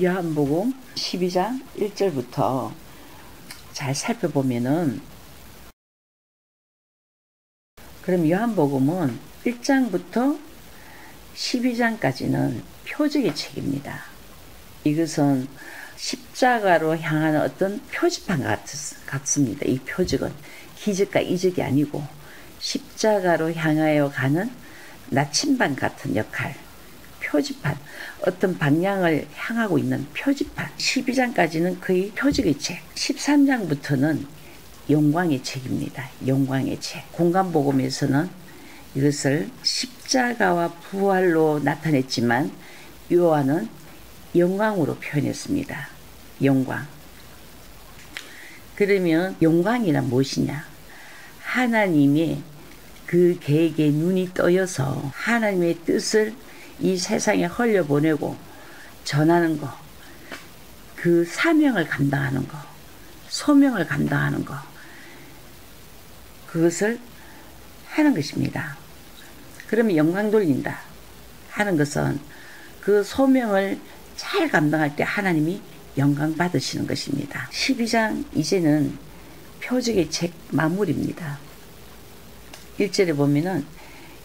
요한복음 12장 1절부터 잘 살펴보면은, 그럼 요한복음은 1장부터 12장까지는 표적의 책입니다. 이것은 십자가로 향하는 어떤 표지판 같습니다. 이 표적은 기적과 이적이 아니고 십자가로 향하여 가는 나침반 같은 역할, 표지판, 어떤 방향을 향하고 있는 표지판. 12장까지는 거의 표적의 책, 13장부터는 영광의 책입니다. 영광의 책. 공간복음에서는 이것을 십자가와 부활로 나타냈지만 요한은 영광으로 표현했습니다. 영광. 그러면 영광이란 무엇이냐? 하나님의 그 계획에 눈이 떠여서 하나님의 뜻을 이 세상에 흘려보내고 전하는 것, 그 사명을 감당하는 것, 소명을 감당하는 것, 그것을 하는 것입니다. 그러면 영광 돌린다 하는 것은 그 소명을 잘 감당할 때 하나님이 영광 받으시는 것입니다. 12장 이제는 표적의 책 마무리입니다. 1절에 보면은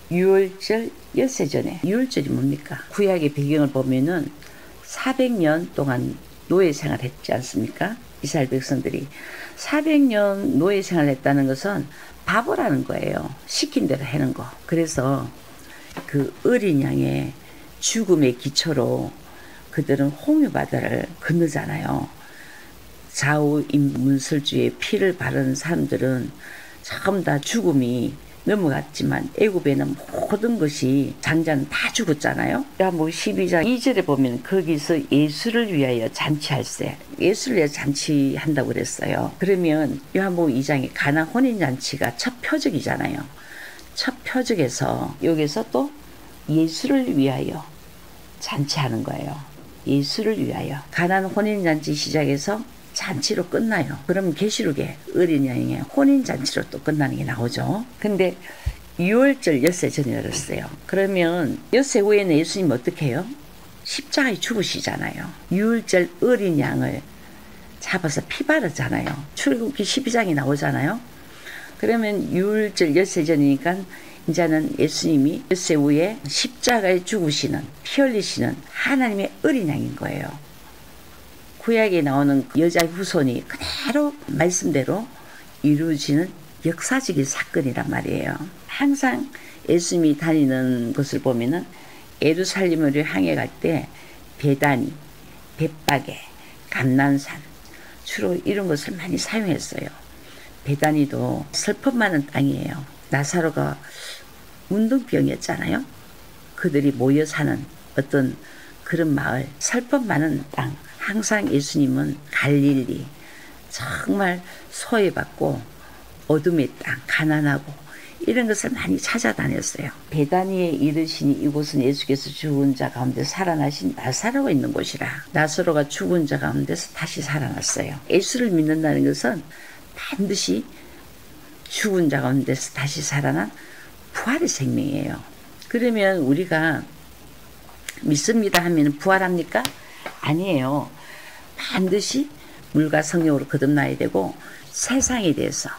유월절 엿새 전에, 유월절이 뭡니까? 구약의 배경을 보면은 400년 동안 노예 생활을 했지 않습니까? 이스라엘 백성들이 400년 노예 생활을 했다는 것은 바보라는 거예요. 시킨 대로 하는 거. 그래서 그 어린 양의 죽음의 기초로 그들은 홍해바다를 건너잖아요. 좌우임문설주의 피를 바르는 사람들은 전부 다 죽음이 넘어갔지만 애굽에는 모든 것이 장자는 다 죽었잖아요. 요한복음 12장 2절에 보면 거기서 예수를 위하여 잔치할세, 예수를 위하여 잔치한다고 그랬어요. 그러면 요한복음 2장에 가나 혼인잔치가 첫 표적이잖아요. 첫 표적에서 여기서 또 예수를 위하여 잔치하는 거예요. 예수를 위하여. 가나 혼인잔치 시작해서 잔치로 끝나요. 그럼 계시록에 어린 양의 혼인잔치로 또 끝나는 게 나오죠. 근데 6월절 엿새 전에 열었어요. 그러면 엿새 후에는 예수님 어떻게 해요? 십자가에 죽으시잖아요. 6월절 어린 양을 잡아서 피 바르잖아요. 출애굽기 12장이 나오잖아요. 그러면 6월절 엿새 전이니까 이제는 예수님이 엿새 후에 십자가에 죽으시는, 피 흘리시는 하나님의 어린 양인 거예요. 구약에 나오는 여자의 후손이 그대로 말씀대로 이루어지는 역사적인 사건이란 말이에요. 항상 예수님이 다니는 곳을 보면은 예루살렘으로 향해 갈 때 베다니, 벳바게, 감난산 주로 이런 것을 많이 사용했어요. 베다니도 슬픔 많은 땅이에요. 나사로가 문둥병이었잖아요. 그들이 모여 사는 어떤 그런 마을, 슬픔 많은 땅. 항상 예수님은 갈릴리, 정말 소외받고 어둠의 땅, 가난하고 이런 것을 많이 찾아다녔어요. 베다니에 이르시니 이곳은 예수께서 죽은 자 가운데 살아나신 나사로가 있는 곳이라. 나사로가 죽은 자 가운데서 다시 살아났어요. 예수를 믿는다는 것은 반드시 죽은 자 가운데서 다시 살아난 부활의 생명이에요. 그러면 우리가 믿습니다 하면 부활합니까? 아니에요. 반드시 물과 성령으로 거듭나야 되고 세상에 대해서,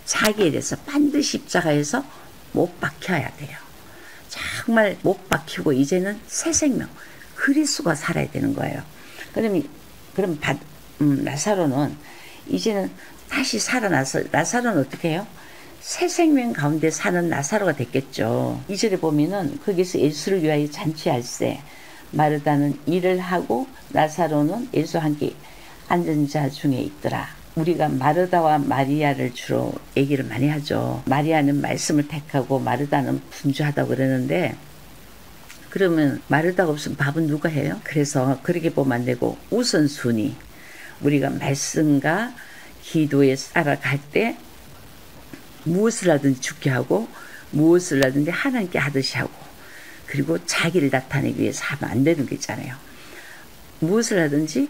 자기에 대해서 반드시 십자가에서 못 박혀야 돼요. 정말 못 박히고 이제는 새 생명, 그리스도가 살아야 되는 거예요. 그럼 나사로는 이제는 다시 살아나서, 나사로는 어떻게 해요? 새 생명 가운데 사는 나사로가 됐겠죠. 2절에 보면은 거기서 예수를 위하여 잔치할세, 마르다는 일을 하고 나사로는 예수와 함께 앉은 자 중에 있더라. 우리가 마르다와 마리아를 주로 얘기를 많이 하죠. 마리아는 말씀을 택하고 마르다는 분주하다고 그러는데, 그러면 마르다가 없으면 밥은 누가 해요? 그래서 그렇게 보면 안 되고 우선순위, 우리가 말씀과 기도에 따라갈 때 무엇을 하든지 죽게 하고 무엇을 하든지 하나님께 하듯이 하고, 그리고 자기를 나타내기 위해서 하면 안 되는 게 있잖아요. 무엇을 하든지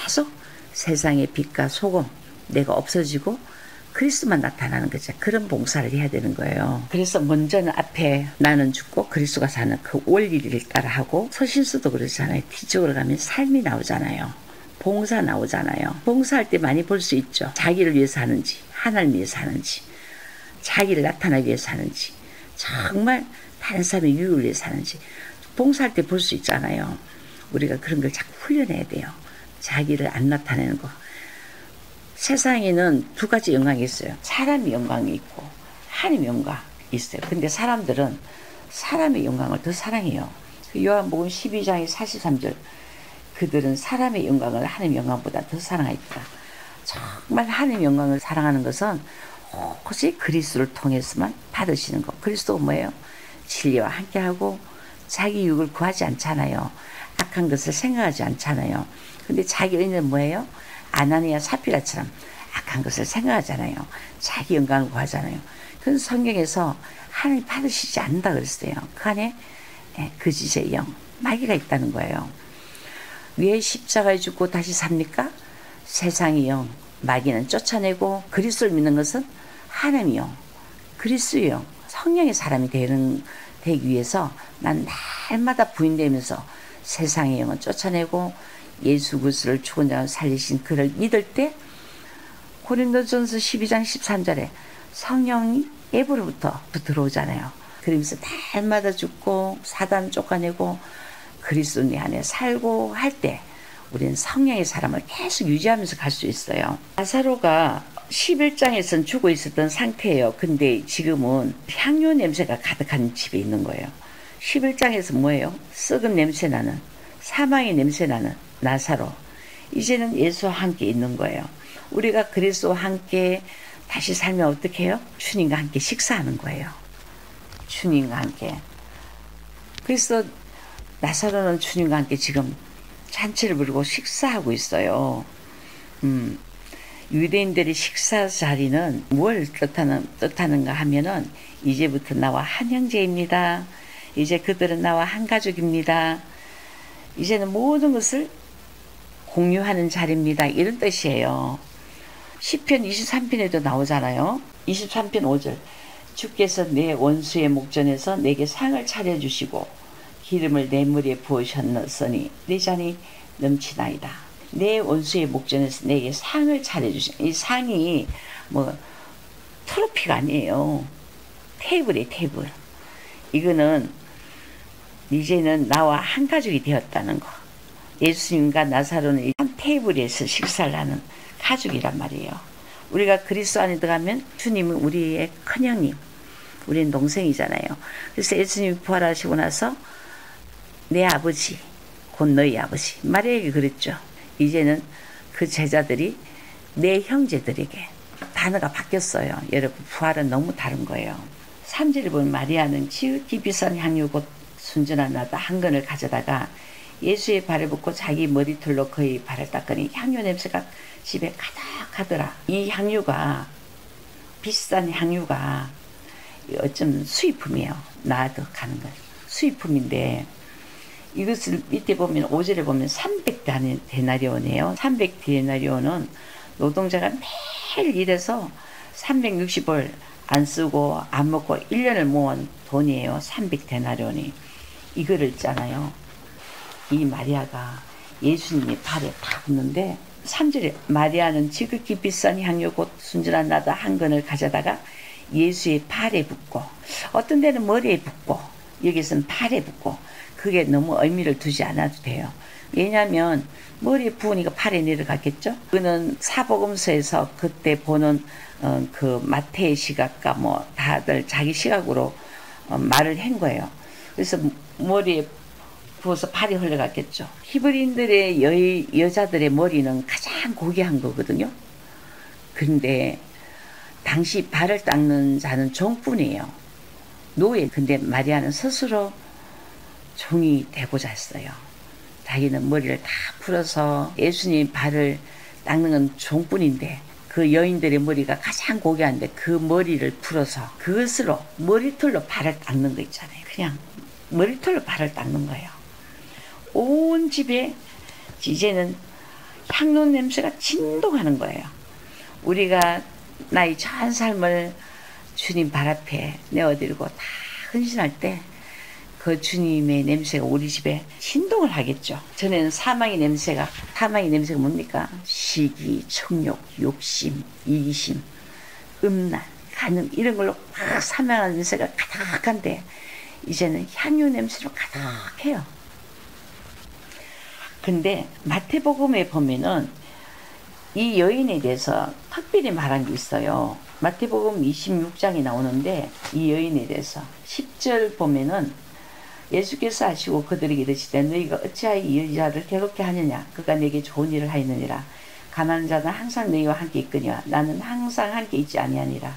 계속 세상의 빛과 소금, 내가 없어지고 그리스도만 나타나는 거죠. 그런 봉사를 해야 되는 거예요. 그래서 먼저는 앞에 나는 죽고 그리스도가 사는 그 원리를 따라하고, 서신수도 그러잖아요. 뒤쪽으로 가면 삶이 나오잖아요. 봉사 나오잖아요. 봉사할 때 많이 볼 수 있죠. 자기를 위해서 하는지, 하나님 위해서 하는지, 자기를 나타나기 위해서 하는지, 정말 다른 사람의 유익을 위해서 하는지 봉사할 때 볼 수 있잖아요. 우리가 그런 걸 자꾸 훈련해야 돼요. 자기를 안 나타내는 거. 세상에는 두 가지 영광이 있어요. 사람의 영광이 있고 하나님의 영광이 있어요. 근데 사람들은 사람의 영광을 더 사랑해요. 요한복음 12장의 43절, 그들은 사람의 영광을 하나님의 영광보다 더 사랑하였다. 정말 하나님의 영광을 사랑하는 것은 오직 그리스도를 통해서만 받으시는 것. 그리스도가 뭐예요? 진리와 함께하고 자기 유익을 구하지 않잖아요. 악한 것을 생각하지 않잖아요. 근데 자기 의는 뭐예요? 아나니아 사피라처럼 악한 것을 생각하잖아요. 자기 영광을 구하잖아요. 그건 성경에서 하나님 받으시지 않는다 그랬어요. 그 안에 거짓의 영, 마귀가 있다는 거예요. 왜 십자가에 죽고 다시 삽니까? 세상의 영, 마귀는 쫓아내고, 그리스도를 믿는 것은 하나님의 영, 그리스도의 영, 성령의 사람이 되기 위해서 난 날마다 부인되면서 세상의 영은 쫓아내고 예수 그리스도를 죽은 자가 살리신 그를 믿을 때, 고린도전서 12장 13절에 성령이 예부로부터 들어오잖아요. 그러면서 날마다 죽고 사단 쫓아내고 그리스도 내 안에 살고 할 때 우리는 성령의 사람을 계속 유지하면서 갈 수 있어요. 나사로가 11장에서는 죽어 있었던 상태예요. 근데 지금은 향료 냄새가 가득한 집에 있는 거예요. 11장에서 뭐예요? 썩은 냄새 나는, 사망의 냄새 나는 나사로. 이제는 예수와 함께 있는 거예요. 우리가 그리스도와 함께 다시 살면 어떻게 해요? 주님과 함께 식사하는 거예요. 주님과 함께. 그래서 나사로는 주님과 함께 지금 잔치를 부르고 식사하고 있어요. 유대인들의 식사 자리는 뭘 뜻하는가 하면은, 이제부터 나와 한 형제입니다. 이제 그들은 나와 한 가족입니다. 이제는 모든 것을 공유하는 자리입니다. 이런 뜻이에요. 시편 23편에도 나오잖아요. 23편 5절. 주께서 내 원수의 목전에서 내게 상을 차려주시고 기름을 내 머리에 부으셨으니 내 잔이 넘치나이다. 내 원수의 목전에서 내게 상을 차려주신, 이 상이 뭐 트로피가 아니에요. 테이블이에요, 테이블. 이거는 이제는 나와 한 가족이 되었다는 거. 예수님과 나사로는 한 테이블에서 식사를 하는 가족이란 말이에요. 우리가 그리스도 안에 들어가면 주님은 우리의 큰형님, 우리는 동생이잖아요. 그래서 예수님이 부활하시고 나서 내 아버지, 곧 너희 아버지, 마리아에게 그랬죠. 이제는 그 제자들이 내 형제들에게, 단어가 바뀌었어요. 여러분, 부활은 너무 다른 거예요. 3절에 보면 마리아는 지극히 비싼 향유 곧 순전한 나다 한 건을 가져다가 예수의 발을 붓고 자기 머리털로 그의 발을 닦으니 향유 냄새가 집에 가득하더라. 이 향유가, 비싼 향유가 어쩌면 수입품이에요. 나도 가는 거 수입품인데, 이것을 밑에 보면 5절에 보면 300데나리온이에요. 300데나리온은 노동자가 매일 일해서 360을 안 쓰고 안 먹고 1년을 모은 돈이에요. 300데나리온이. 이거를 있잖아요. 이 마리아가 예수님의 발에 딱 붙는데, 3절에 마리아는 지극히 비싼 향유 곧 순전한 나다 한 건을 가져다가 예수의 발에 붓고, 어떤 데는 머리에 붓고 여기서는 발에 붓고, 그게 너무 의미를 두지 않아도 돼요. 왜냐하면 머리에 부으니까 팔에 내려갔겠죠. 그는 사복음서에서 그때 보는 그 마태의 시각과 뭐 다들 자기 시각으로 말을 한 거예요. 그래서 머리에 부어서 팔이 흘러갔겠죠. 히브리인들의 여자들의 머리는 가장 고귀한 거거든요. 그런데 당시 발을 닦는 자는 종뿐이에요. 노예. 근데 마리아는 스스로 종이 되고자 했어요. 자기는 머리를 다 풀어서, 예수님 발을 닦는 건 종뿐인데 그 여인들의 머리가 가장 고귀한데 그 머리를 풀어서 그것으로 머리털로 발을 닦는 거 있잖아요. 그냥 머리털로 발을 닦는 거예요. 온 집에 이제는 향료 냄새가 진동하는 거예요. 우리가 나의 전 삶을 주님 발 앞에 내어드리고 다 헌신할 때 그 주님의 냄새가 우리 집에 진동을 하겠죠. 전에는 사망의 냄새가 뭡니까? 시기, 청욕, 욕심, 이기심, 음란, 간음 이런 걸로 막 사망하는 냄새가 가득한데 이제는 향유 냄새로 가득해요. 근데 마태복음에 보면은 이 여인에 대해서 특별히 말한 게 있어요. 마태복음 26장이 나오는데 이 여인에 대해서 10절 보면은 예수께서 하시고 그들에게 이르시되 너희가 어찌하여 이 여자를 괴롭게 하느냐 그가 내게 좋은 일을 하였느니라. 가난한 자는 항상 너희와 함께 있거니와 나는 항상 함께 있지 아니하니라.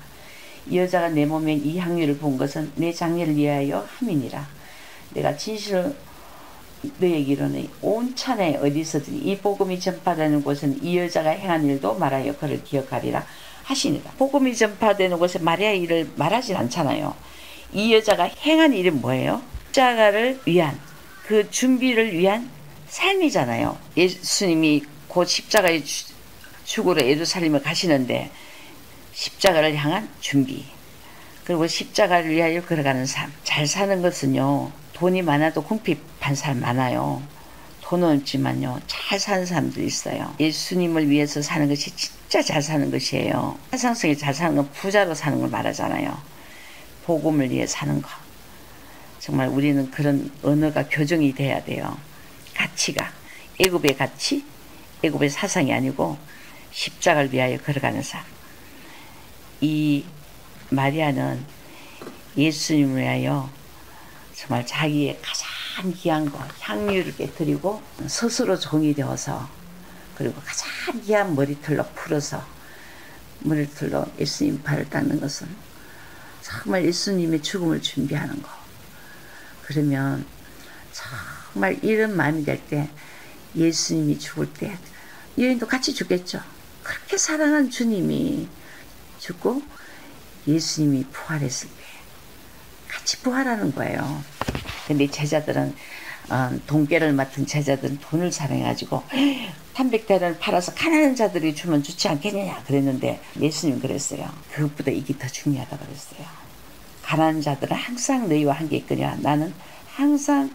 이 여자가 내 몸에 이 향유를 부은 것은 내 장례를 위하여 함이니라. 내가 진실로 너희에게 이르노니 온 천하에 어디서든 이 복음이 전파되는 곳은 이 여자가 행한 일도 말하여 그를 기억하리라 하시니라. 복음이 전파되는 곳에 마리아의 일을 말하진 않잖아요. 이 여자가 행한 일은 뭐예요? 십자가를 위한 그 준비를 위한 삶이잖아요. 예수님이 곧 십자가의 죽으러 예루살렘을 가시는데 십자가를 향한 준비 그리고 십자가를 위하여 걸어가는 삶. 잘 사는 것은요 돈이 많아도 궁핍한 사람 많아요. 돈은 없지만요 잘 사는 사람들이 있어요. 예수님을 위해서 사는 것이 진짜 잘 사는 것이에요. 세상성이 잘 사는 건 부자로 사는 걸 말하잖아요. 복음을 위해 사는 거. 정말 우리는 그런 언어가 교정이 돼야 돼요. 가치가 애굽의 가치, 애굽의 사상이 아니고 십자가를 위하여 걸어가는 삶. 이 마리아는 예수님을 위하여 정말 자기의 가장 귀한 거 향유를 깨뜨리고 스스로 종이 되어서 그리고 가장 귀한 머리털로 풀어서 머리털로 예수님 발을 닦는 것은 정말 예수님의 죽음을 준비하는 거. 그러면 정말 이런 마음이 될 때 예수님이 죽을 때 여인도 같이 죽겠죠. 그렇게 사랑한 주님이 죽고 예수님이 부활했을 때 같이 부활하는 거예요. 근데 제자들은 돈깨를 맡은 제자들은 돈을 사랑해가지고 300대를 팔아서 가난한 자들이 주면 좋지 않겠느냐 그랬는데 예수님 그랬어요. 그것보다 이게 더 중요하다고 그랬어요. 가난한 자들은 항상 너희와 함께 있거니와 나는 항상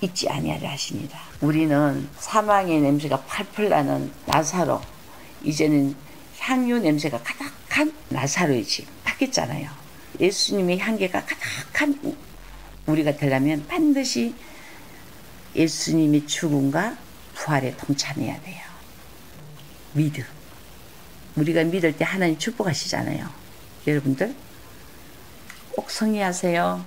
잊지 아니하리라 하십니다. 우리는 사망의 냄새가 팔팔 나는 나사로 이제는 향유 냄새가 가득한 나사로의 집 바뀌었잖아요. 예수님의 향기가 가득한 우리가 되려면 반드시 예수님의 죽음과 부활에 동참해야 돼요. 믿음. 우리가 믿을 때 하나님 축복하시잖아요. 여러분들 꼭 성의하세요.